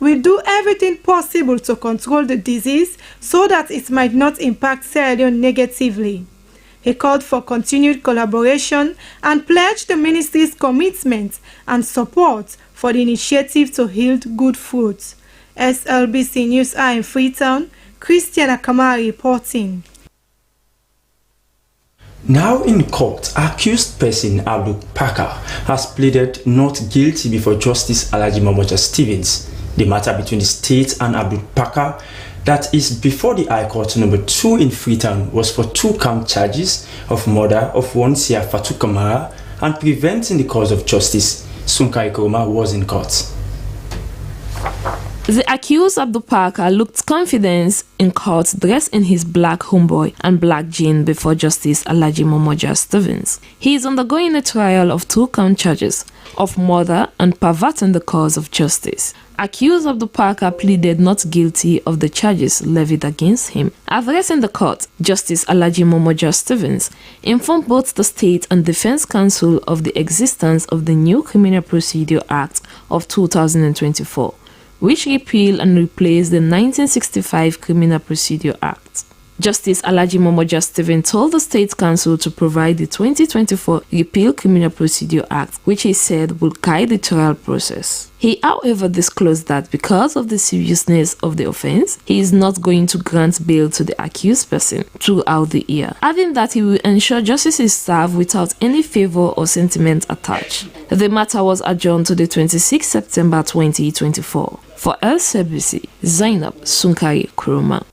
will do everything possible to control the disease so that it might not impact Sierra Leone negatively. He called for continued collaboration and pledged the ministry's commitment and support for the initiative to yield good fruits. SLBC News are in Freetown. Christiana Kamari reporting. Now in court, accused person Abdul Parker has pleaded not guilty before Justice Alhaji Momoja Stevens. The matter between the state and Abdul Parker, that is before the High Court number 2 in Freetown, was for 2-count charges of murder of one Sia Fatu Kamara and preventing the cause of justice. Sunkai Kuroma was in court. The accused Abdul Parker looked confident in court, dressed in his black homeboy and black jean before Justice Alhaji Momoja Stevens. He is undergoing a trial of 2-count charges of murder and perverting the cause of justice. Accused Abdul Parker pleaded not guilty of the charges levied against him. Addressing the court, Justice Alhaji Momoja Stevens informed both the State and Defense Counsel of the existence of the new Criminal Procedure Act of 2024. Which repealed and replaced the 1965 Criminal Procedure Act. Justice Alhaji Momoja Stevens told the State Council to provide the 2024 Repeal Criminal Procedure Act, which he said would guide the trial process. He, however, disclosed that because of the seriousness of the offense, he is not going to grant bail to the accused person throughout the year, adding that he will ensure justice is served without any favor or sentiment attached. The matter was adjourned to the 26th September 2024. For Slbc, Zainab Sunkari Kuroma.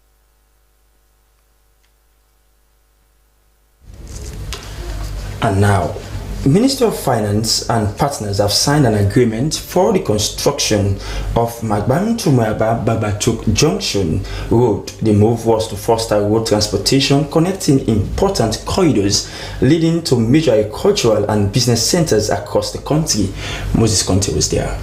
And now, Minister of Finance and partners have signed an agreement for the construction of Magbami-Tumaba-Babatuk Junction Road. The move was to foster road transportation connecting important corridors leading to major agricultural and business centers across the country. Moses Conte was there.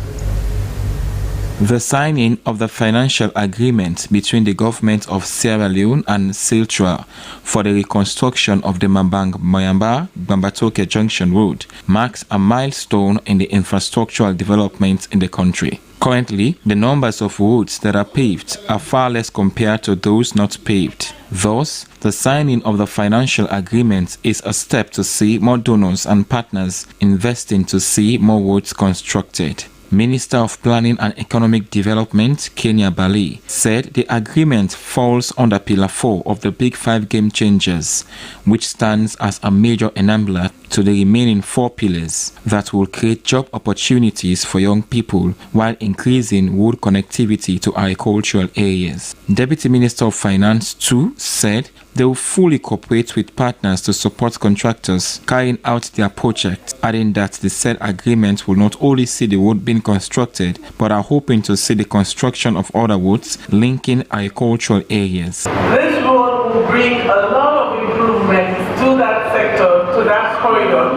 The signing of the financial agreement between the government of Sierra Leone and Siltra for the reconstruction of the Mabang-Moyamba-Bambatoke Junction Road marks a milestone in the infrastructural development in the country. Currently, the numbers of roads that are paved are far less compared to those not paved. Thus, the signing of the financial agreement is a step to see more donors and partners investing to see more roads constructed. Minister of Planning and Economic Development, Kenya Bali, said the agreement falls under Pillar 4 of the Big 5 Game Changers, which stands as a major enabler to the remaining 4 pillars that will create job opportunities for young people while increasing road connectivity to agricultural areas. Deputy Minister of Finance, too, said they will fully cooperate with partners to support contractors carrying out their project, adding that the said agreement will not only see the road being constructed, but are hoping to see the construction of other roads linking agricultural areas. This road will bring a lot of improvements to that sector, to that corridor.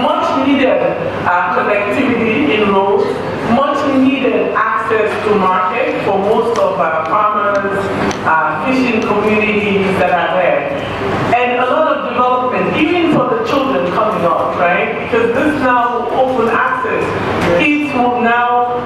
Much needed connectivity in roads, much needed access to market for most of our farmers, fishing communities that are there. And a lot of development, even for the children coming up, right? Because this now open access. Kids will now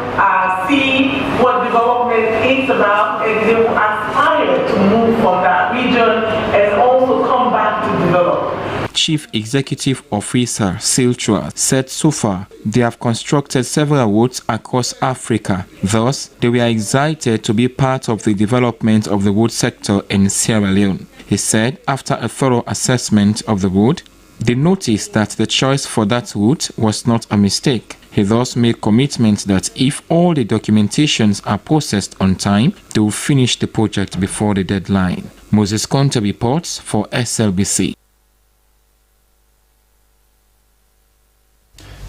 see what development is about, and they will aspire to move from that region and also come back to develop. Chief Executive Officer Siltra said so far they have constructed several roads across Africa. Thus, they were excited to be part of the development of the road sector in Sierra Leone. He said after a thorough assessment of the road, they noticed that the choice for that route was not a mistake. He thus made commitment that if all the documentations are processed on time, they will finish the project before the deadline. Moses Conte reports for SLBC.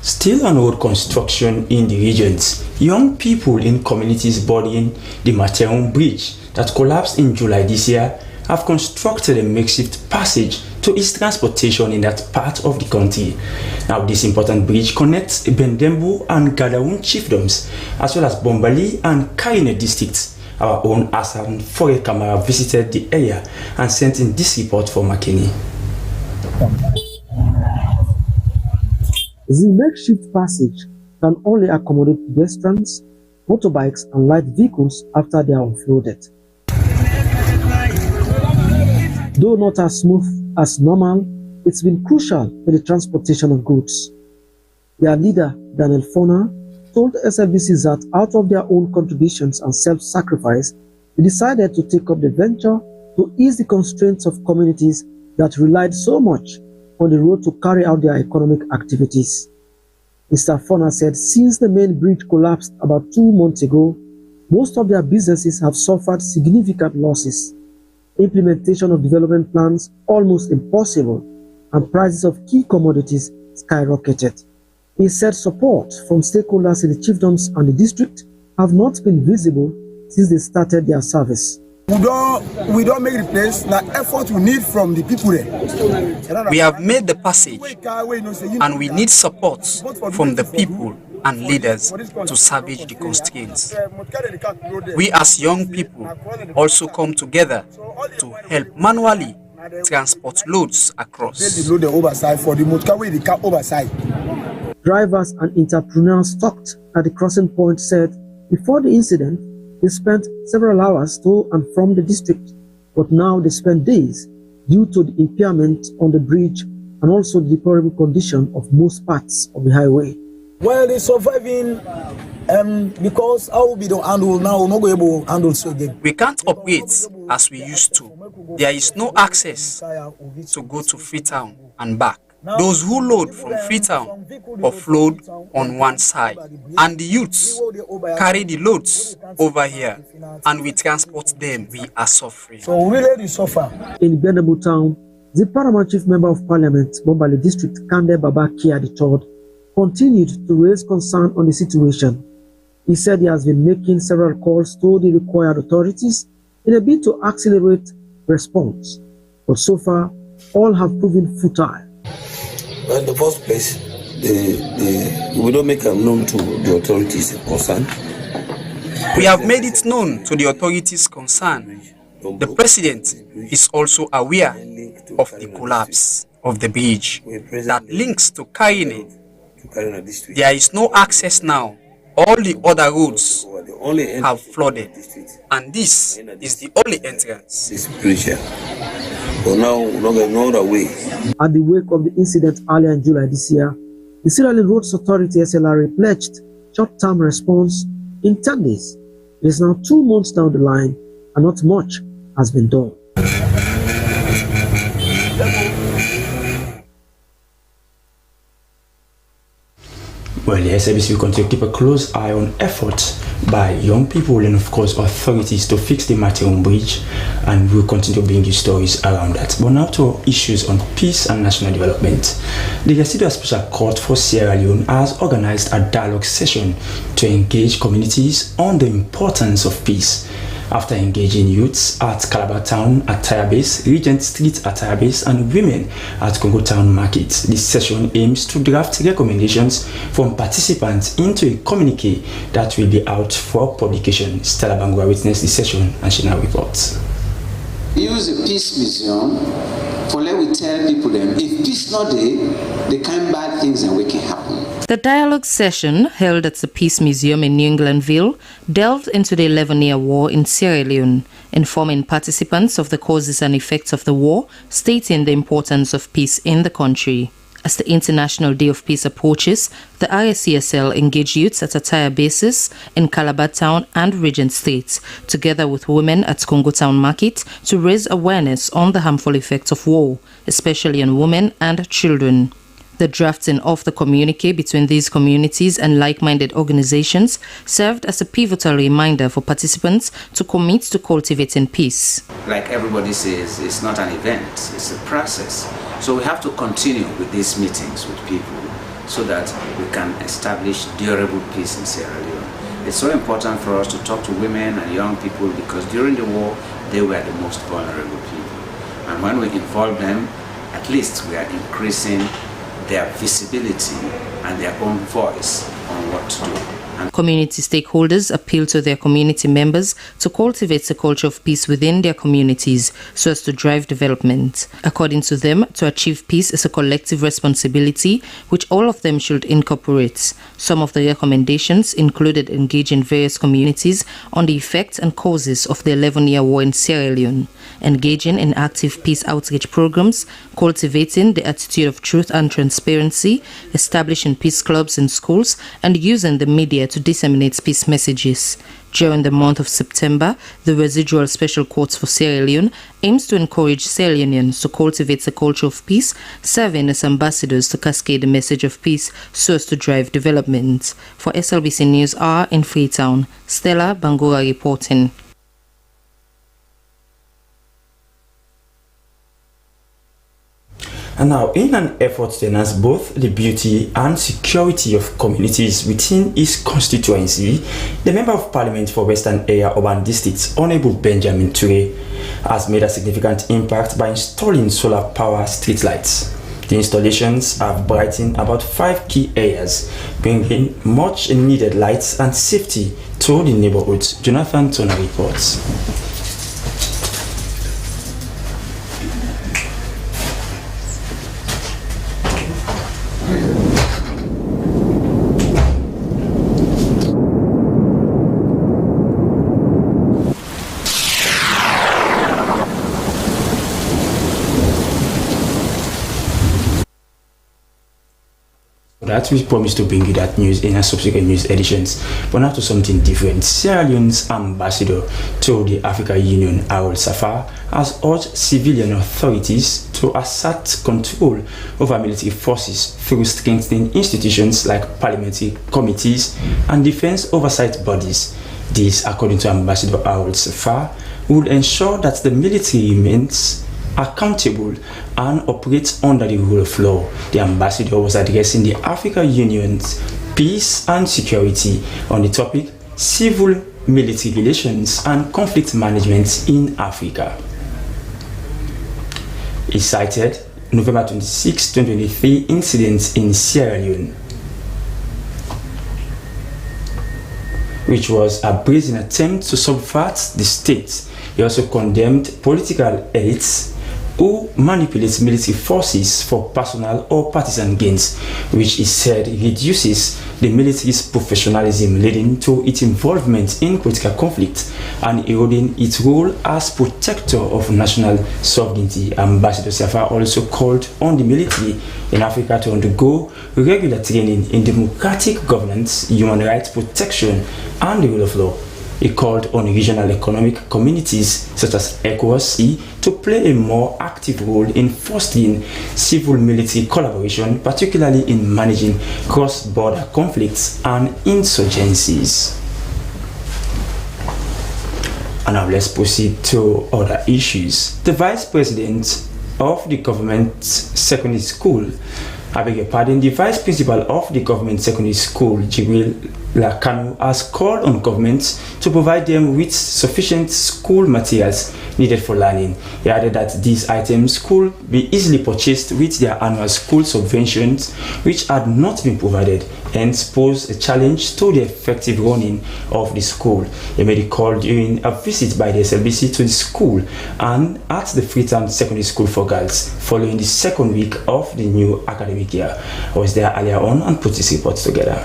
Still on road construction in the regions, young people in communities bordering the Mateon Bridge that collapsed in July this year have constructed a makeshift passage to ease transportation in that part of the country. Now, this important bridge connects Bendembu and Gadaun chiefdoms, as well as Bombali and Kaine districts. Our own Asan Foye Kamara visited the area and sent in this report for Makeni. The makeshift passage can only accommodate pedestrians, motorbikes and light vehicles after they are offloaded. Though not as smooth as normal, it's been crucial in the transportation of goods. Their leader, Daniel Fona, told SLBC that out of their own contributions and self-sacrifice, they decided to take up the venture to ease the constraints of communities that relied so much on the road to carry out their economic activities. Mr. Fona said since the main bridge collapsed about 2 months ago, most of their businesses have suffered significant losses. Implementation of development plans almost impossible, and prices of key commodities skyrocketed. He said support from stakeholders in the chiefdoms and the district have not been visible since they started their service. We don't make the place, the effort we need from the people there. We have made the passage and we need support from the people and leaders to salvage the constraints. We as young people also come together to help manually transport loads across. Drivers and entrepreneurs stopped at the crossing point said before the incident, they spent several hours to and from the district, but now they spend days due to the impairment on the bridge and also the deplorable condition of most parts of the highway. Well, they're surviving because how we don't handle now, we're not going to handle so again. We can't operate as we used to. There is no access to go to Freetown and back. Those who load from Freetown offload on one side, and the youths carry the loads over here, and we transport them. We are suffering. So we really suffer. In Benemu Town, the paramount chief member of parliament, Mombale District, Kande Baba Kia III, continued to raise concern on the situation. He said he has been making several calls to the required authorities in a bid to accelerate response, but so far all have proven futile. Well, in the first place, we don't make them known to the authorities concerned. We have made it known to the authorities concerned. The president is also aware of the collapse of the bridge that links to Kenema. There is no access now. All the other roads have flooded, and this is the only entrance. This bridge. So now we're not going no other way. At the wake of the incident earlier in July this year, the Sierra Leone Roads Authority SLRA pledged short-term response in 10 days. It is now 2 months down the line and not much has been done. Well, the SLBC will continue to keep a close eye on efforts by young people and of course authorities to fix the Mateon Bridge, and we'll continue to bring you stories around that. But now to issues on peace and national development. The Residual Special Court for Sierra Leone has organized a dialogue session to engage communities on the importance of peace. After engaging youths at Calabar Town at Tire Base, Regent Street at Tire Base, and women at Congo Town Market, this session aims to draft recommendations from participants into a communique that will be out for publication. Stella Bangua witnessed the session and she now reports. Use a peace museum for let we tell people them if peace not there, the kind bad things and we can happen. The dialogue session, held at the Peace Museum in New Englandville, delved into the 11-year war in Sierra Leone, informing participants of the causes and effects of the war, stating the importance of peace in the country. As the International Day of Peace approaches, the ISCSL engaged youths at attire bases in Calabar Town and Regent State, together with women at Congo Town Market, to raise awareness on the harmful effects of war, especially on women and children. The drafting of the communique between these communities and like-minded organizations served as a pivotal reminder for participants to commit to cultivating peace. Like everybody says, it's not an event, it's a process. So we have to continue with these meetings with people so that we can establish durable peace in Sierra Leone. It's so important for us to talk to women and young people because during the war, they were the most vulnerable people. And when we involve them, at least we are increasing their visibility and their own voice on what to do. Community stakeholders appeal to their community members to cultivate a culture of peace within their communities so as to drive development. According to them, to achieve peace is a collective responsibility which all of them should incorporate. Some of the recommendations included engaging various communities on the effects and causes of the 11-year war in Sierra Leone, engaging in active peace outreach programs, cultivating the attitude of truth and transparency, establishing peace clubs in schools, and using the media to disseminate peace messages. During the month of September, the Residual Special Courts for Sierra Leone aims to encourage Sierra Leoneans to cultivate a culture of peace, serving as ambassadors to cascade the message of peace so as to drive development. For SLBC News Hour in Freetown, Stella Bangura reporting. And now, in an effort to enhance both the beauty and security of communities within his constituency, the Member of Parliament for Western Area Urban Districts, Honorable Benjamin Ture, has made a significant impact by installing solar power streetlights. The installations have brightened about 5 key areas, bringing much needed lights and safety to the neighborhoods. Jonathan Turner reports. That we promise to bring you that news in our subsequent news editions. But now to something different. Sierra Leone's ambassador to the African Union, Harold Safar, has urged civilian authorities to assert control over military forces through strengthening institutions like parliamentary committees and defense oversight bodies. This, according to Ambassador Harold Safar, would ensure that the military remains accountable and operates under the rule of law. The ambassador was addressing the African Union's peace and security on the topic civil-military relations and conflict management in Africa. He cited November 26, 2023 incidents in Sierra Leone, which was a brazen attempt to subvert the state. He also condemned political elites who manipulates military forces for personal or partisan gains, which he said reduces the military's professionalism, leading to its involvement in political conflict and eroding its role as protector of national sovereignty. Ambassador Safar also called on the military in Africa to undergo regular training in democratic governance, human rights protection, and the rule of law. He called on regional economic communities such as ECOWAS to play a more active role in fostering civil-military collaboration, particularly in managing cross-border conflicts and insurgencies. And now let's proceed to other issues. The Vice President of the Government Secondary School, the Vice Principal of the Government Secondary School, Jibril Lakanu, has called on governments to provide them with sufficient school materials needed for learning. He added that these items could be easily purchased with their annual school subventions, which had not been provided, hence pose a challenge to the effective running of the school. He made a call during a visit by the SLBC to the school and at the Freetown Secondary School for Girls, following the second week of the new academic year. I was there earlier on and put this report together.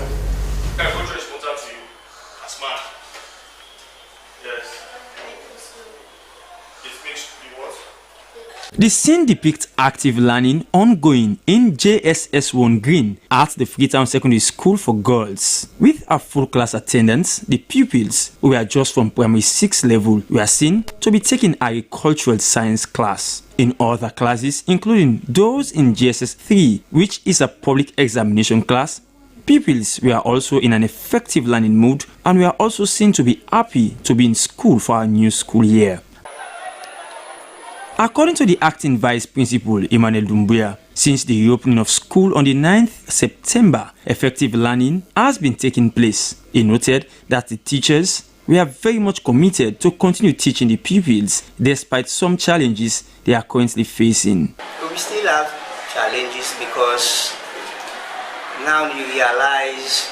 The scene depicts active learning ongoing in JSS1 Green at the Freetown Secondary School for Girls. With a full class attendance, the pupils, who were just from primary 6 level, were seen to be taking agricultural science class. In other classes, including those in JSS 3, which is a public examination class, pupils were also in an effective learning mood and were also seen to be happy to be in school for a new school year. According to the acting vice principal, Emmanuel Dumbuya, since the reopening of school on the 9th September, effective learning has been taking place. He noted that the teachers were very much committed to continue teaching the pupils despite some challenges they are currently facing. We still have challenges because now you realize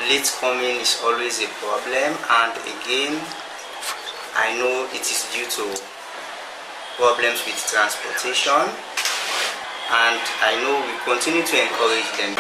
late coming is always a problem, and again, I know it is due to problems with transportation, and I know we continue to encourage them.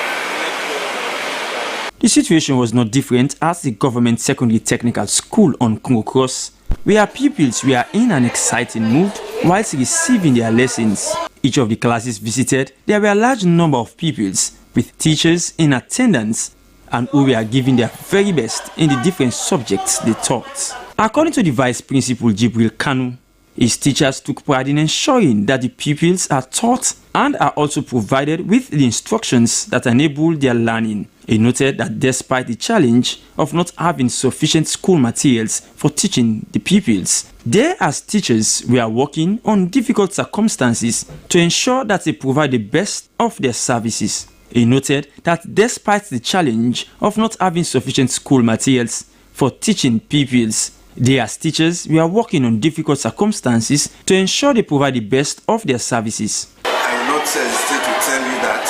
The situation was not different at the Government Secondary Technical School on Congo Cross, where pupils were in an exciting mood whilst receiving their lessons. Each of the classes visited, there were a large number of pupils with teachers in attendance and who were giving their very best in the different subjects they taught. According to the Vice Principal Jibril Kanu, his teachers took pride in ensuring that the pupils are taught and are also provided with the instructions that enable their learning. He noted that despite the challenge of not having sufficient school materials for teaching the pupils, they as teachers were working on difficult circumstances to ensure that they provide the best of their services. He noted that despite the challenge of not having sufficient school materials for teaching pupils, they as teachers were working on difficult circumstances to ensure they provide the best of their services. I will not hesitate to tell you that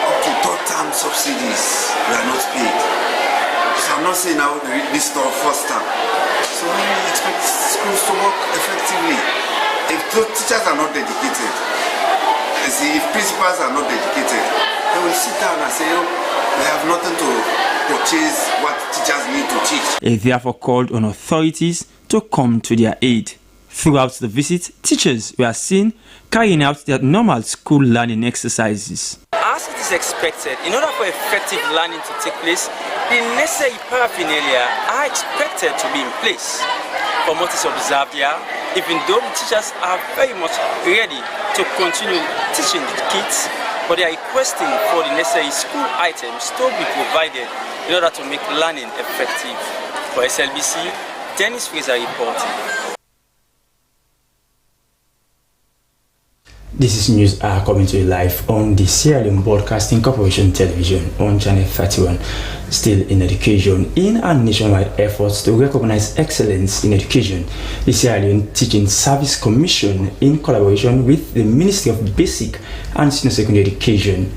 up to third term subsidies were not paid. So I'm not saying now this to first term. So when we expect schools to work effectively, if those teachers are not dedicated, you see, if principals are not dedicated, they will sit down and say, oh, we have nothing to purchase what teachers need to teach. He therefore called on authorities to come to their aid. Throughout the visit, teachers were seen carrying out their normal school learning exercises. As it is expected, in order for effective learning to take place, the necessary paraphernalia are expected to be in place. From what is observed here, even though the teachers are very much ready to continue teaching the kids, but they are requesting for the necessary school items to be provided in order to make learning effective. For SLBC, Dennis Fraser reporting. This is news coming to you live on the Sierra Leone Broadcasting Corporation television on Channel 31. Still in education, in our nationwide efforts to recognize excellence in education, the Sierra Leone Teaching Service Commission, in collaboration with the Ministry of Basic and Senior Secondary Education,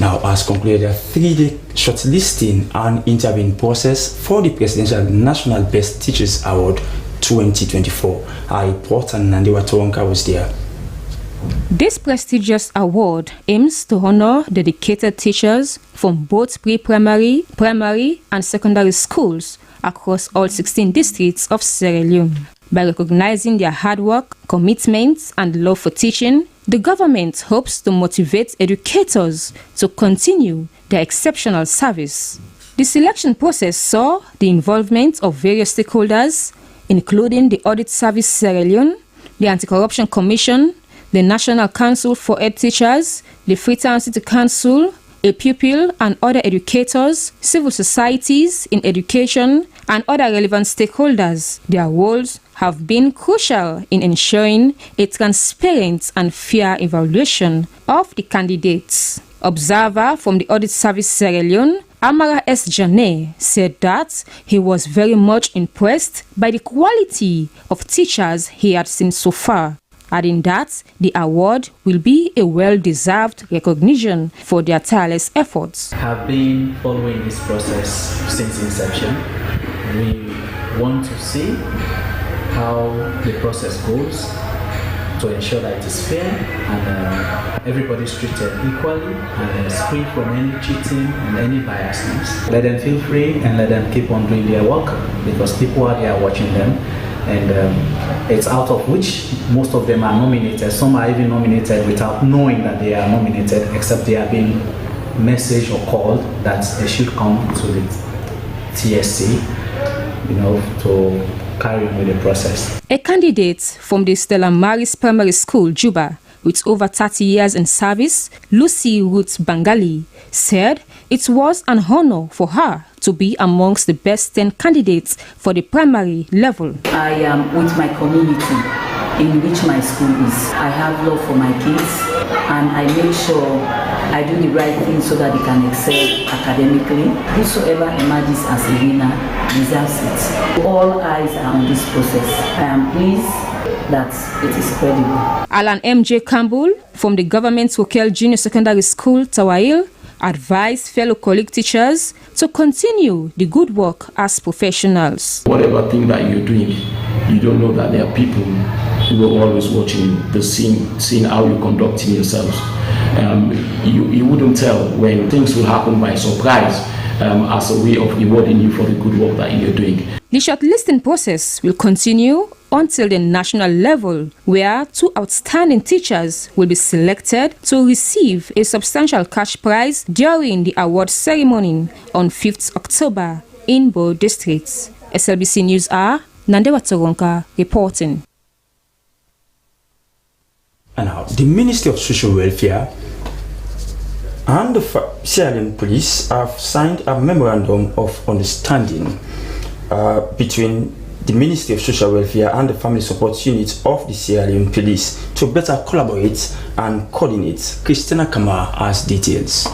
now has concluded a 3-day shortlisting and interviewing process for the Presidential National Best Teachers Award 2024. Our reporter Nandiwa Toronka was there. This prestigious award aims to honor dedicated teachers from both pre-primary, primary and secondary schools across all 16 districts of Sierra Leone. By recognizing their hard work, commitment and love for teaching, the government hopes to motivate educators to continue their exceptional service. The selection process saw the involvement of various stakeholders, including the Audit Service Sierra Leone, the Anti-Corruption Commission, the National Council for Ed Teachers, the Freetown City Council, a pupil and other educators, civil societies in education, and other relevant stakeholders. Their roles have been crucial in ensuring a transparent and fair evaluation of the candidates. Observer from the Audit Service Sierra Leone, Amara S. Jane, said that he was very much impressed by the quality of teachers he had seen so far, adding that the award will be a well-deserved recognition for their tireless efforts. Have been following this process since inception. We want to see how the process goes to ensure that it is fair and everybody is treated equally and is free from any cheating and any biasness. Let them feel free and let them keep on doing their work because people are there watching them. And it's out of which most of them are nominated. Some are even nominated without knowing that they are nominated, except they are being messaged or called that they should come to the TSC, to carry on with the process. A candidate from the Stella Maris Primary School, Juba, with over 30 years in service, Lucy Ruth Bangali, said it was an honor for her to be amongst the best 10 candidates for the primary level. I am with my community in which my school is. I have love for my kids and I make sure I do the right thing so that they can excel academically. Whosoever emerges as a winner deserves it. All eyes are on this process. I am pleased that it is credible. Alan M.J. Campbell from the Government Wokel Junior Secondary School, Tawail, advised fellow colleague teachers to continue the good work as professionals. Whatever thing that you're doing, you don't know that there are people who are always watching you, seeing how you're conducting yourselves. You wouldn't tell when things will happen by surprise as a way of rewarding you for the good work that you're doing. The shortlisting process will continue until the national level, where 2 outstanding teachers will be selected to receive a substantial cash prize during the award ceremony on 5th October in Ibor districts. SLBC News R, Nandewa Toronka reporting. And now, the Ministry of Social Welfare and the Sierra Leone Police have signed a memorandum of understanding between the Ministry of Social Welfare and the Family Support Unit of the Sierra Leone Police to better collaborate and coordinate. Christina Kamara has details.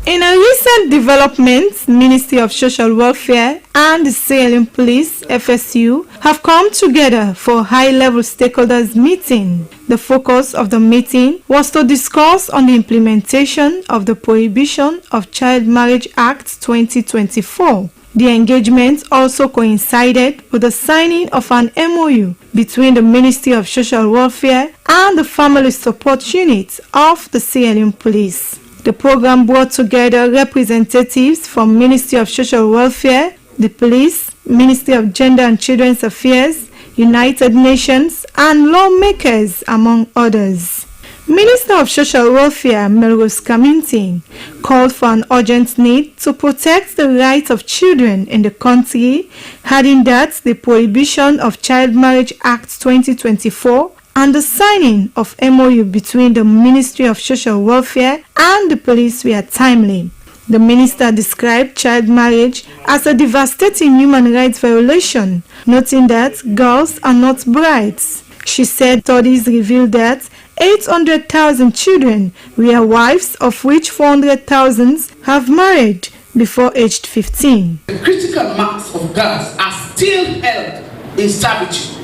In a recent development, Ministry of Social Welfare and the Sierra Leone Police, FSU, have come together for a high-level stakeholders meeting. The focus of the meeting was to discuss on the implementation of the Prohibition of Child Marriage Act 2024. The engagement also coincided with the signing of an MOU between the Ministry of Social Welfare and the Family Support Unit of the Sierra Leone Police. The program brought together representatives from Ministry of Social Welfare, the Police, Ministry of Gender and Children's Affairs, United Nations, and lawmakers, among others. Minister of Social Welfare Melrose Kaminting called for an urgent need to protect the rights of children in the country, adding that the Prohibition of Child Marriage Act 2024 and the signing of MOU between the Ministry of Social Welfare and the police were timely. The minister described child marriage as a devastating human rights violation, noting that girls are not brides. She said studies revealed that 800,000 children were wives, of which 400,000 have married before aged 15. The critical mass of girls are still held in servitude,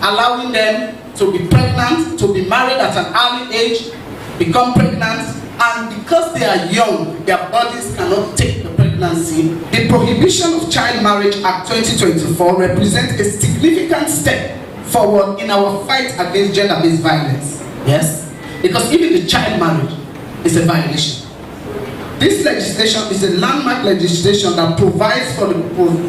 allowing them to be pregnant, to be married at an early age, become pregnant, and because they are young, their bodies cannot take the pregnancy. The Prohibition of Child Marriage Act 2024 represents a significant step forward in our fight against gender-based violence. Yes? Because even the child marriage is a violation. This legislation is a landmark legislation that provides for the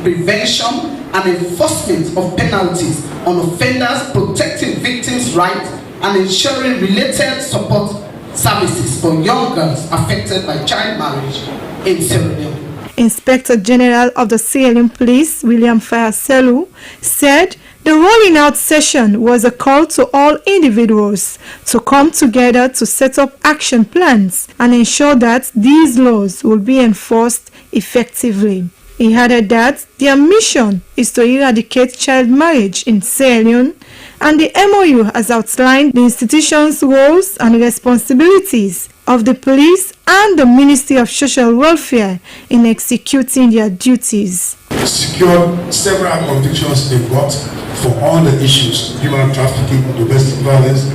prevention and enforcement of penalties on offenders, protecting victims' rights, and ensuring related support services for young girls affected by child marriage in Sierra Leone. Inspector General of the Sierra Leone Police, William Fayaselu, said the rolling out session was a call to all individuals to come together to set up action plans and ensure that these laws will be enforced effectively. He added that their mission is to eradicate child marriage in Sierra Leone, and the MOU has outlined the institution's roles and responsibilities of the police and the Ministry of Social Welfare in executing their duties. Secured several convictions in court for all the issues: human trafficking, domestic violence,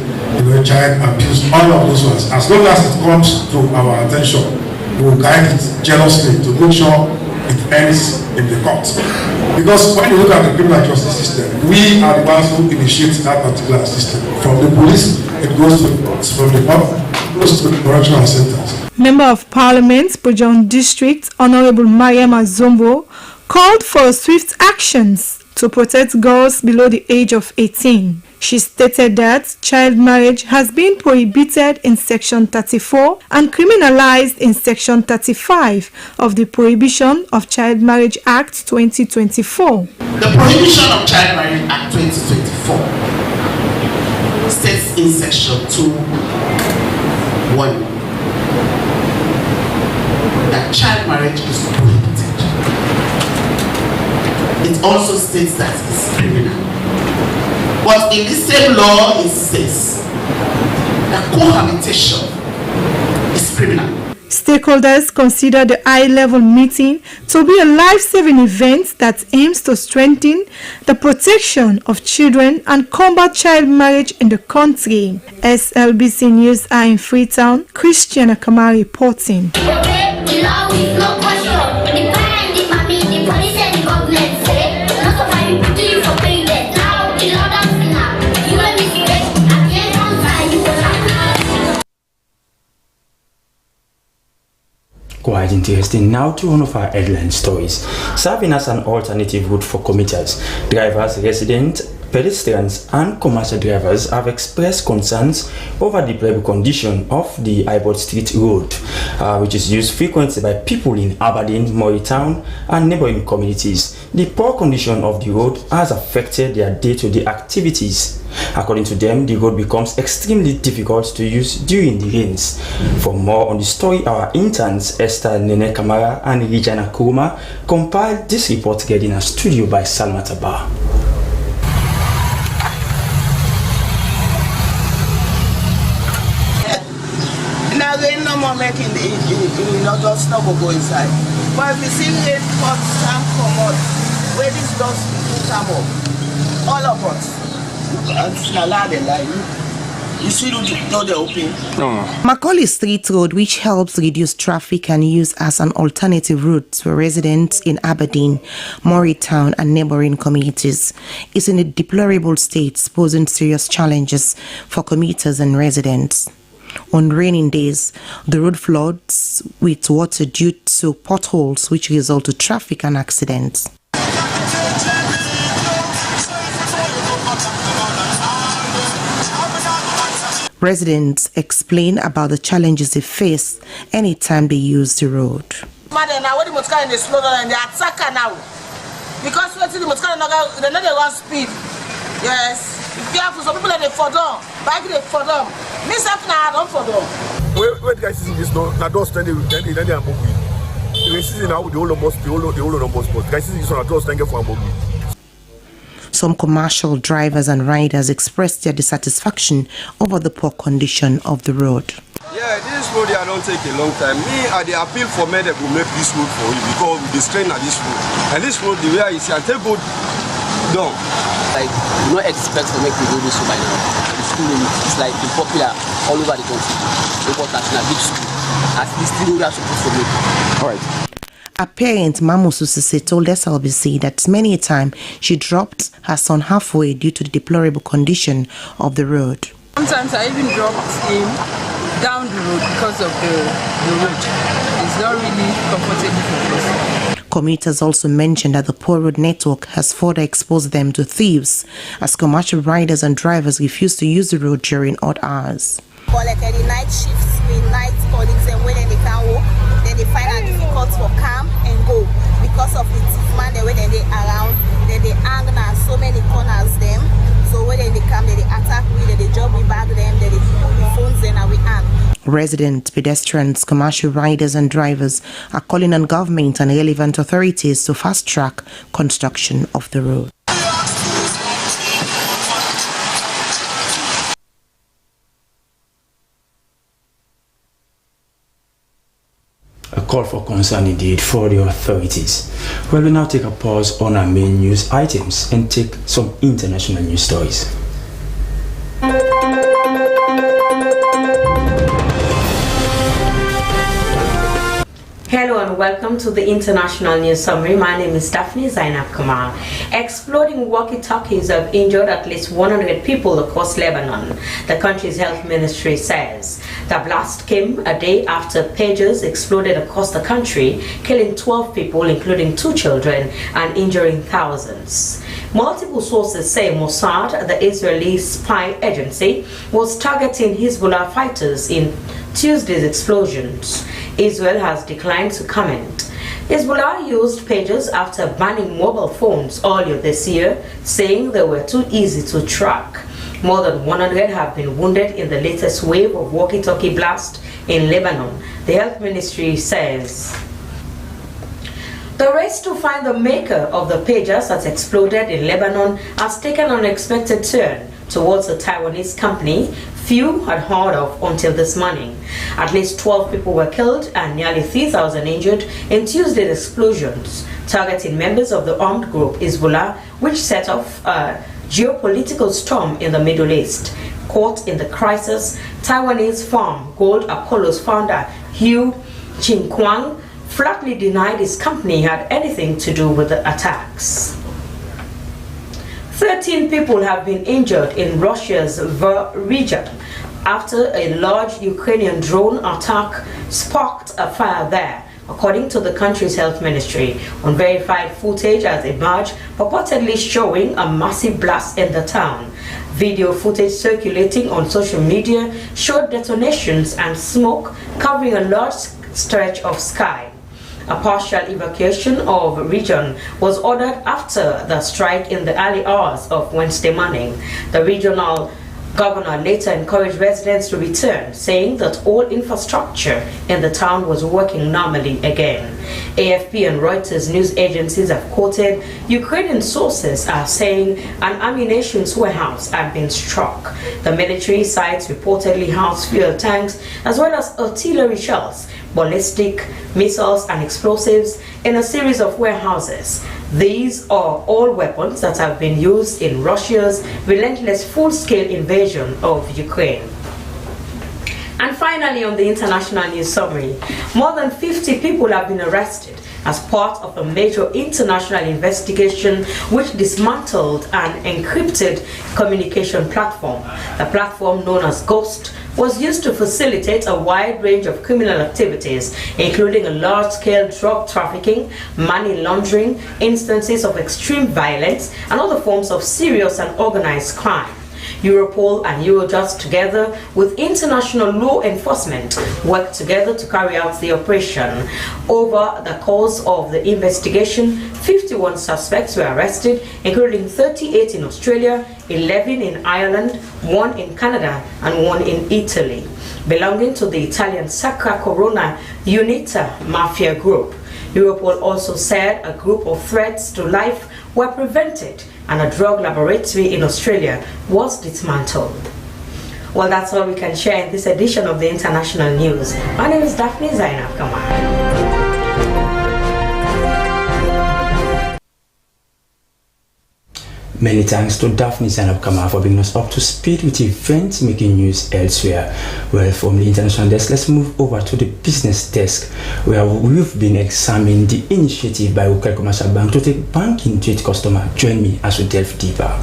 child abuse, all of those ones. As long as it comes to our attention, we will guide it jealously to make sure it ends in the court. Because when you look at the criminal justice system, we are the ones who initiate that particular system. From the police, it goes to from the court, it goes to the correctional centers. Member of Parliament, Pujon District, Honorable Mariam Azombo, called for swift actions to protect girls below the age of 18. She stated that child marriage has been prohibited in Section 34 and criminalized in Section 35 of the Prohibition of Child Marriage Act 2024. The Prohibition of Child Marriage Act 2024 states in Section 2(1) that child marriage is prohibited. It also states that it's criminal. But in the same law, it says that cohabitation is criminal. Stakeholders consider the high-level meeting to be a life-saving event that aims to strengthen the protection of children and combat child marriage in the country. SLBC News are in Freetown. Christiana Kamara reporting. the law with no question. The parent, the mommy, the police and the government say, not so far you do you for paying debt. Now the law don't snap. You will be straight. At the end of time, you will not. Quite interesting. Now to one of our headline stories. Serving as an alternative route for commuters, drivers, residents, pedestrians and commercial drivers have expressed concerns over the deplorable condition of the Ibor Street Road, which is used frequently by people in Aberdeen, Freetown and neighboring communities. The poor condition of the road has affected their day-to-day activities. According to them, the road becomes extremely difficult to use during the rains. For more on the story, our interns Esther Nene Kamara and Regina Kuruma compiled this report read in a studio by Salma Tabar. Rain no more making not just no go inside. But if you see rain come out, where this dust come up, all of us, and allow the line. You see the open. Macaulay Street Road, which helps reduce traffic and use as an alternative route for residents in Aberdeen, Freetown and neighboring communities, is in a deplorable state, posing serious challenges for commuters and residents. On raining days, the road floods with water due to potholes, which result to traffic and accidents. Residents explain about the challenges they face anytime they use the road. Now when the motor in the slow down and they attack now, because when the motor they know they want speed. Yes. Careful, some people they fall down, bike they fall down. Me self now I don't fall down. Where guys see this now door standing then they are moving. You see now the whole bus. Guys see this on a door standing for a movie. Some commercial drivers and riders expressed their dissatisfaction over the poor condition of the road. Yeah, this road I don't take a long time. Me, I dey appeal for me that will make this road for you because we strain at this road. And this road, the way I see, I take good down. Like, do not expect to make the road so by now. The school it's like the popular all over the country. Because that's a big school. At least the road are supposed to make. All right. A parent, Mamusu Sise, told SLBC that many a time she dropped her son halfway due to the deplorable condition of the road. Sometimes I even dropped him down the road because of the road. It's not really comfortable for us. Commuters also mentioned that the poor road network has further exposed them to thieves, as commercial riders and drivers refuse to use the road during odd hours. But like the night shifts, with night colleagues and when they can't walk, then they find it difficult for come and go because of the thief man. When they around, then they hang on so many corners them. So when they come, they attack we, they job we bag them, then they pull the phones then and we hang. Residents, pedestrians, commercial riders and drivers are calling on government and relevant authorities to fast-track construction of the road. A call for concern indeed for the authorities. Well, we now take a pause on our main news items and take some international news stories. Hello and welcome to the International News Summary. My name is Daphne Zainab Kamal. Exploding walkie-talkies have injured at least 100 people across Lebanon, the country's health ministry says. The blast came a day after pagers exploded across the country, killing 12 people, including 2 children, and injuring thousands. Multiple sources say Mossad, the Israeli spy agency, was targeting Hezbollah fighters in Tuesday's explosions. Israel has declined to comment. Hezbollah used pagers after banning mobile phones earlier this year, saying they were too easy to track. More than 100 have been wounded in the latest wave of walkie-talkie blast in Lebanon, the health ministry says. The race to find the maker of the pagers that exploded in Lebanon has taken an unexpected turn towards a Taiwanese company few had heard of until this morning. At least 12 people were killed and nearly 3,000 injured in Tuesday's explosions, targeting members of the armed group Hezbollah, which set off a geopolitical storm in the Middle East. Caught in the crisis, Taiwanese firm Gold Apollo's founder Hugh Jin Kwang, flatly denied his company had anything to do with the attacks. 13 people have been injured in Russia's Ibor region after a large Ukrainian drone attack sparked a fire there, according to the country's health ministry. Unverified footage has emerged, purportedly showing a massive blast in the town. Video footage circulating on social media showed detonations and smoke covering a large stretch of sky. A partial evacuation of the region was ordered after the strike in the early hours of Wednesday morning. The regional governor later encouraged residents to return, saying that all infrastructure in the town was working normally again. AFP and Reuters news agencies have quoted Ukrainian sources are saying an ammunition warehouse had been struck. The military sites reportedly housed fuel tanks as well as artillery shells, ballistic missiles and explosives in a series of warehouses. These are all weapons that have been used in Russia's relentless full-scale invasion of Ukraine. And finally, on the international news summary, more than 50 people have been arrested as part of a major international investigation which dismantled an encrypted communication platform. The platform, known as Ghost, was used to facilitate a wide range of criminal activities, including a large-scale drug trafficking, money laundering, instances of extreme violence, and other forms of serious and organized crime. Europol and Eurojust, together with international law enforcement, worked together to carry out the operation. Over the course of the investigation, 51 suspects were arrested, including 38 in Australia, 11 in Ireland, 1 in Canada, and 1 in Italy, belonging to the Italian Sacra Corona Unita mafia group. Europol also said a group of threats to life were prevented and a drug laboratory in Australia was dismantled. Well, that's all we can share in this edition of the International News. My name is Daphne Zainab Kamara. Many thanks to Daphne Zainab Kamara for bringing us up to speed with events making news elsewhere. Well, from the international desk, let's move over to the business desk, where we've been examining the initiative by Local Commercial Bank to take banking to its customer. Join me as we delve deeper.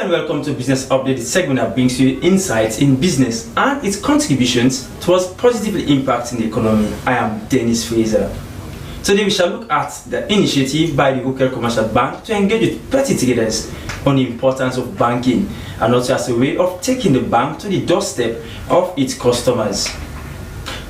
Welcome to Business Update, the segment that brings you insights in business and its contributions towards positively impacting the economy. I am Dennis Fraser. Today we shall look at the initiative by the Local Commercial Bank to engage with petty traders on the importance of banking and also as a way of taking the bank to the doorstep of its customers.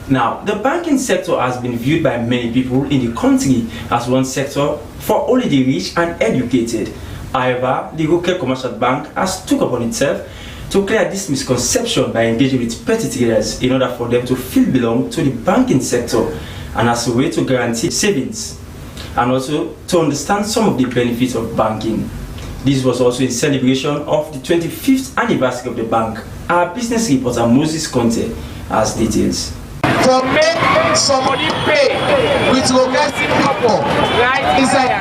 Now, the banking sector has been viewed by many people in the country as one sector for only the rich and educated. However, the Local Commercial Bank has took upon itself to clear this misconception by engaging with petty traders in order for them to feel belong to the banking sector and as a way to guarantee savings and also to understand some of the benefits of banking. This was also in celebration of the 25th anniversary of the bank. Our business reporter Moses Conte has details. To make somebody pay with locating couple right inside.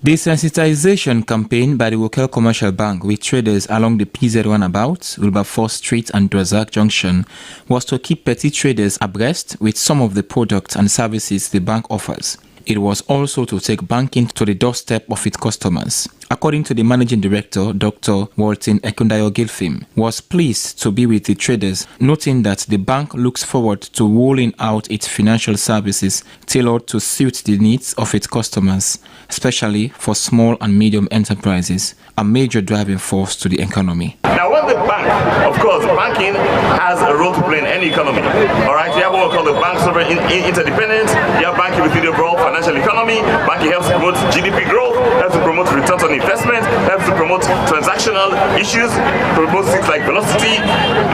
The sensitization campaign by the Local Commercial Bank with traders along the PZ runabout, Wilberforce Street and Drazak Junction was to keep petty traders abreast with some of the products and services the bank offers. It was also to take banking to the doorstep of its customers. According to the Managing Director, Dr. Walton Ekundayo Gilfim, was pleased to be with the traders, noting that the bank looks forward to rolling out its financial services tailored to suit the needs of its customers, especially for small and medium enterprises, a major driving force to the economy. Now, when the bank, of course, banking has a role to play in any economy. All right, you have what we call the bank sovereign interdependence. You have banking within the overall financial economy. Banking helps to promote GDP growth, helps to promote returns on investment, helps to promote transactional issues, promotes things like velocity,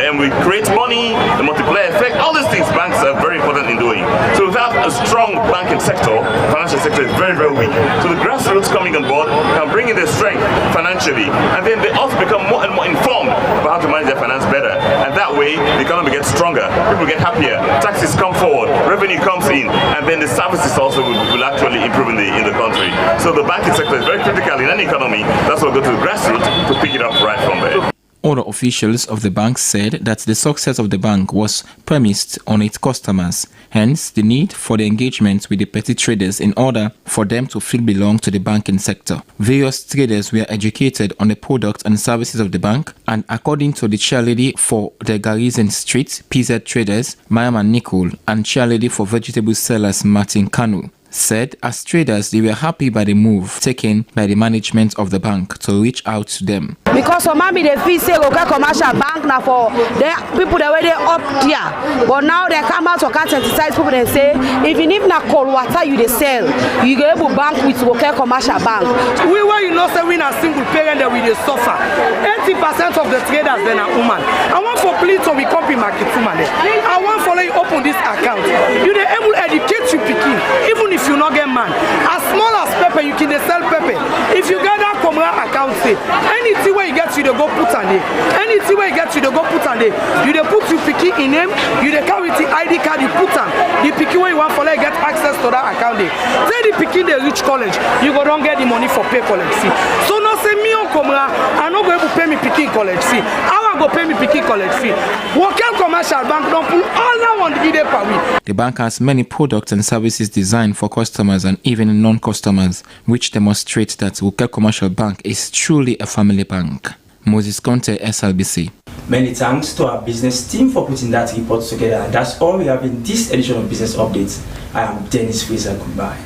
and we create money, the multiplier effect. All these things banks are very important in doing. So without a strong banking sector, financial sector is very, very weak. So the grassroots coming on board can bring in their strength financially, and then they also become more and more informed about how to manage their finance better. And that way, the economy gets get stronger, people get happier, taxes come forward, revenue comes in, and then the services also will actually improve in the country. So the banking sector is very critical in any economy. That's what go to the grassroots to pick it up right from there. Other officials of the bank said that the success of the bank was premised on its customers, hence the need for the engagement with the petty traders in order for them to feel belong to the banking sector. Various traders were educated on the products and services of the bank, and according to the chairlady for the Garrison Street PZ traders, Mayama Nicole, and chairlady for vegetable sellers Martin Kanu, said as traders they were happy by the move taken by the management of the bank to reach out to them. Because some mommy they feel say okay commercial bank now for the people that were there up there, but now they come out to can't sensitize people and say even if na cold water you they sell, you go able bank with okay commercial bank. We were say we na single parent that we they suffer. 80% of the traders then are women. I want for please to we copy market woman. I want for you open this account. You they able educate you picking even if you not get man. As small as pepper, you can sell pepper. If you get that common account, say anything where you get you, they go put on it. Anything where you get you, they go put on it. You they put you picky in name, you they carry the ID card, you put on. The picky where you want for like get access to that account. Say the picky they reach college, you go don't get the money for pay college fee. So no say me on common, I not go able to pay me picky college fee. I want go pay me picky college fee. Working commercial bank don't pull all that one to give per week. The bank has many products and services designed for customers and even non-customers, which demonstrates that Wukel Commercial Bank is truly a family bank. Moses Conte, SLBC. Many thanks to our business team for putting that report together. That's all we have in this edition of Business Updates. I am Dennis Fraser. Goodbye.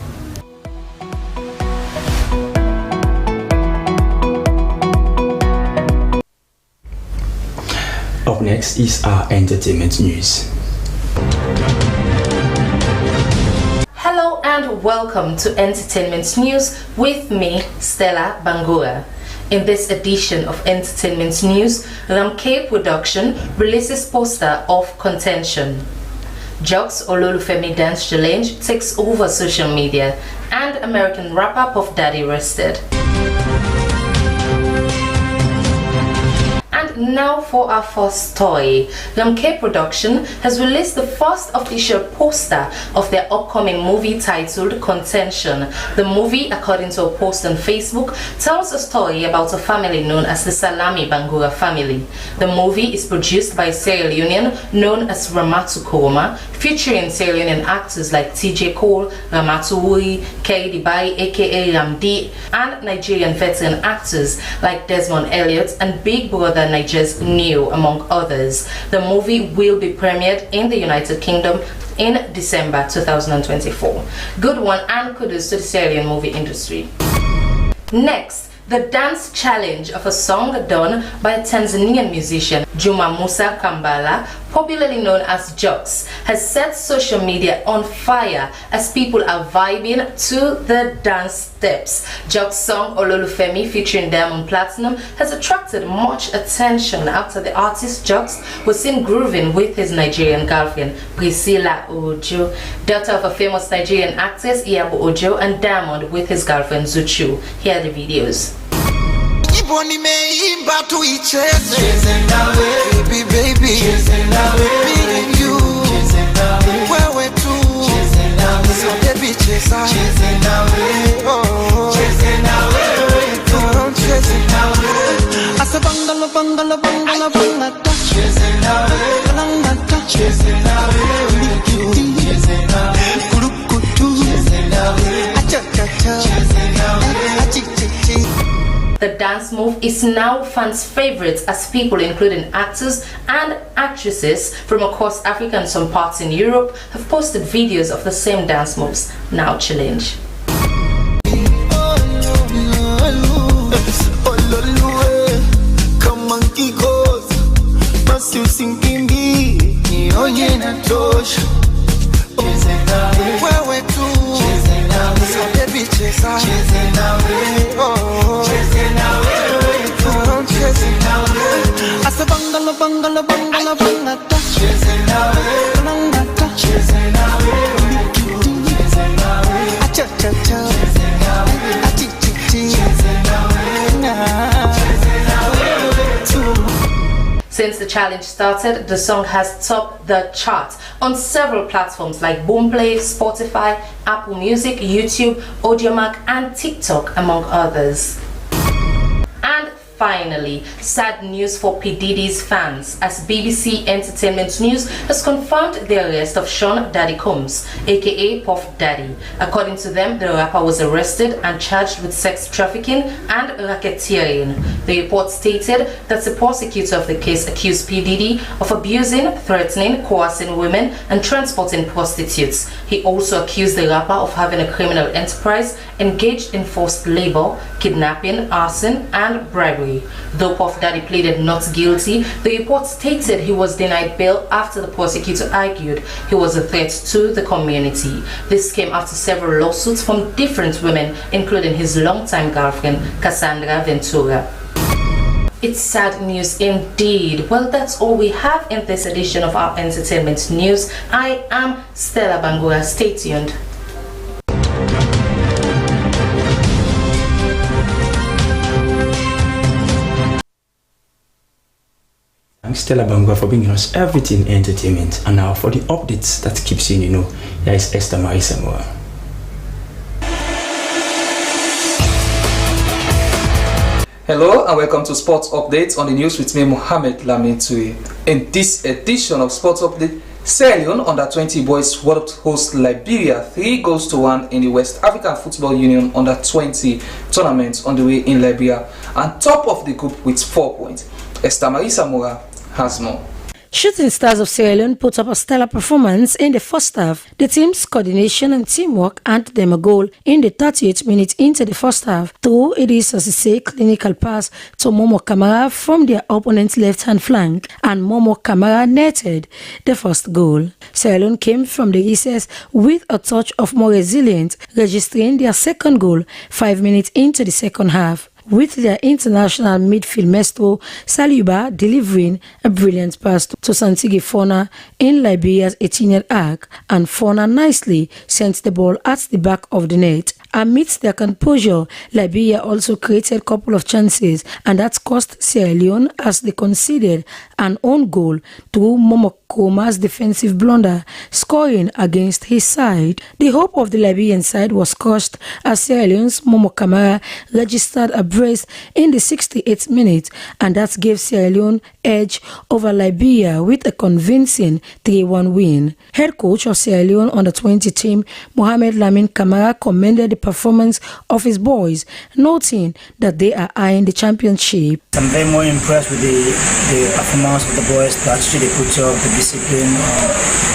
Up next is our entertainment news. Hello and welcome to Entertainment News with me, Stella Bangura. In this edition of Entertainment News, Ramke Production releases poster of Contention. Jux Ololufemi Dance Challenge takes over social media, and American rapper Puff Daddy arrested. Now for our first story. Ramke Production has released the first official poster of their upcoming movie titled Contention. The movie, according to a post on Facebook, tells a story about a family known as the Salami Bangura family. The movie is produced by Sierra Leonean known as Ramatu Koroma, featuring Sierra Leonean actors like TJ Cole, Ramatu Wuri, Keri Dibai aka Ramdi, and Nigerian veteran actors like Desmond Elliott and Big Brother Nigeria's Neo, among others. The movie will be premiered in the United Kingdom in December 2024. Good one, and kudos to the Sierra Leone movie industry. Next, the dance challenge of a song done by a Tanzanian musician, Juma Musa Kambala, popularly known as Jux, has set social media on fire as people are vibing to the dance steps. Jux' song Ololufemi featuring Diamond Platinum has attracted much attention after the artist Jux was seen grooving with his Nigerian girlfriend, Priscilla Ojo, daughter of a famous Nigerian actress, Iyabo Ojo, and Diamond with his girlfriend Zuchu. Here are the videos. Nimeimba tuicheze, baby baby, me and you, wewe tu, baby cheza, asa bangala bangala bangala bangata, bangata, kurukutu, acha The dance move is now fans' favorites as people, including actors and actresses from across Africa and some parts in Europe, have posted videos of the same dance moves. Now challenge. Since the challenge started, the song has topped the chart on several platforms like Boomplay, Spotify, Apple Music, YouTube, Audiomack, and TikTok, among others. And finally, sad news for P. Diddy's fans, as BBC Entertainment News has confirmed the arrest of Sean Daddy Combs, aka Puff Daddy. According to them, the rapper was arrested and charged with sex trafficking and racketeering. The report stated that the prosecutor of the case accused P. Diddy of abusing, threatening, coercing women and transporting prostitutes. He also accused the rapper of having a criminal enterprise engaged in forced labor, kidnapping, arson, and bribery. Though Puff Daddy pleaded not guilty, the report stated he was denied bail after the prosecutor argued he was a threat to the community. This came after several lawsuits from different women, including his longtime girlfriend, Cassandra Ventura. It's sad news indeed. Well, that's all we have in this edition of our entertainment news. I am Stella Bangura. Stay tuned. Thanks Stella Bangura for bringing us everything entertainment. And now for the updates that keeps you in the know, there is Esther Marisa Moore. Hello and welcome to Sports Updates on the news with me, Mohamed Lamin Tui. In this edition of Sports Update, Sierra Leone Under-20 Boys World host Liberia 3-1 in the West African Football Union Under-20 tournament on the way in Liberia, and top of the group with 4 points. Esther Marisa Mora has more. Shooting Stars of Sierra Leone put up a stellar performance in the first half. The team's coordination and teamwork earned them a goal in the 38th minute into the first half through Idris Asise clinical pass to Momo Kamara from their opponent's left-hand flank, and Momo Kamara netted the first goal. Sierra Leone came from the recess with a touch of more resilience, registering their second goal 5 minutes into the second half, with their international midfield maestro Saliba delivering a brilliant pass to Santigi Fona in Liberia's 18-yard arc, and Fona nicely sent the ball at the back of the net. Amidst their composure, Liberia also created a couple of chances, and that cost Sierra Leone as they conceded an own goal through Momokoma's defensive blunder, scoring against his side. The hope of the Liberian side was crushed as Sierra Leone's Momo Kamara registered a brace in the 68th minute, and that gave Sierra Leone edge over Liberia with a convincing 3-1 win. Head coach of Sierra Leone Under-20 team, Mohamed Lamin Kamara, commended the performance of his boys, noting that they are eyeing the championship. I'm very more impressed with the performance of the boys, the attitude they put up, the discipline,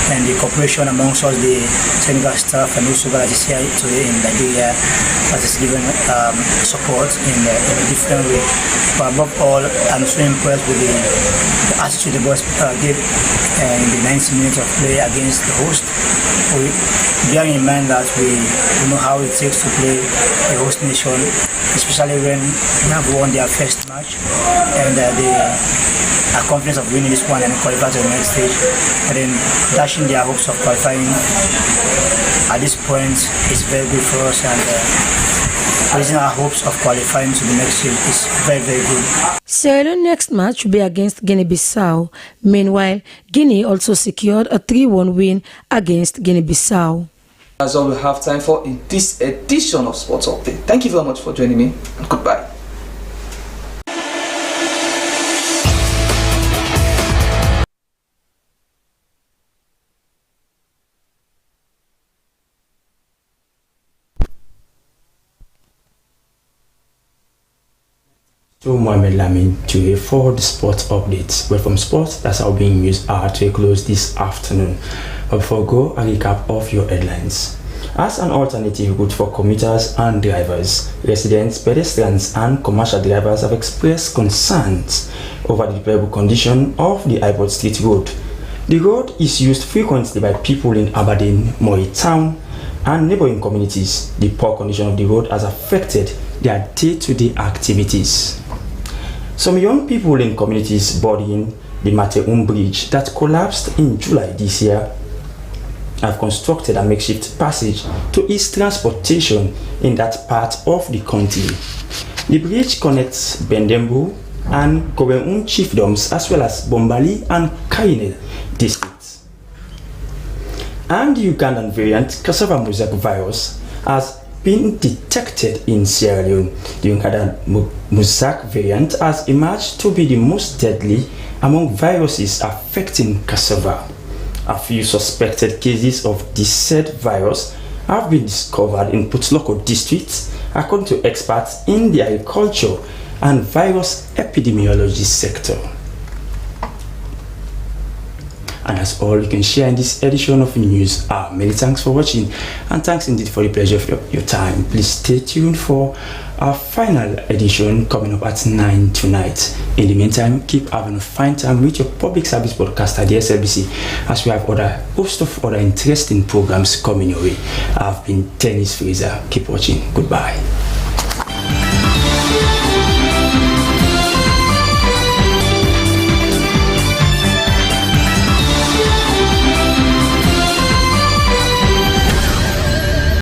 and the cooperation amongst us, the technical staff, and also that is here today in Liberia that is given support in a different way. But above all, I'm so impressed with the attitude the boys gave in the 90 minutes of play against the host. Bearing in mind that we know how it takes to play a host nation, especially when we have won their first match, and they are confident of winning this one and qualify to the next stage, and then dashing their hopes of qualifying at this point is very good for us, and raising our hopes of qualifying to the next stage is very, very good. Sierra Leone's next match will be against Guinea-Bissau. Meanwhile, Guinea also secured a 3-1 win against Guinea-Bissau. That's all we have time for in this edition of Sports Update. Thank you very much for joining me, and goodbye. So Mohamed Lamin to for the sports updates. Well, from sports, that's how being used to a close this afternoon. But before we go, a recap of your headlines. As an alternative route for commuters and drivers, residents, pedestrians and commercial drivers have expressed concerns over the deplorable condition of the Ibor Street Road. The road is used frequently by people in Aberdeen, Freetown and neighboring communities. The poor condition of the road has affected their day-to-day activities. Some young people in communities bordering the Mateum Bridge that collapsed in July this year have constructed a makeshift passage to ease transportation in that part of the country. The bridge connects Bendembu and Gobeun chiefdoms, as well as Bombali and Kainel districts. And the Ugandan variant cassava mosaic virus has been detected in Sierra Leone. The Ugandan mosaic variant has emerged to be the most deadly among viruses affecting cassava. A few suspected cases of this said virus have been discovered in Putloko district, according to experts in the agriculture and virus epidemiology sector. And that's all you can share in this edition of news. Many thanks for watching, and thanks indeed for the pleasure of your time. Please stay tuned for our final edition coming up at 9 tonight. In the meantime, keep having a fine time with your public service broadcaster, the Slbc, as we have other host of other interesting programs coming your way. I've been Dennis Fraser. Keep watching. Goodbye.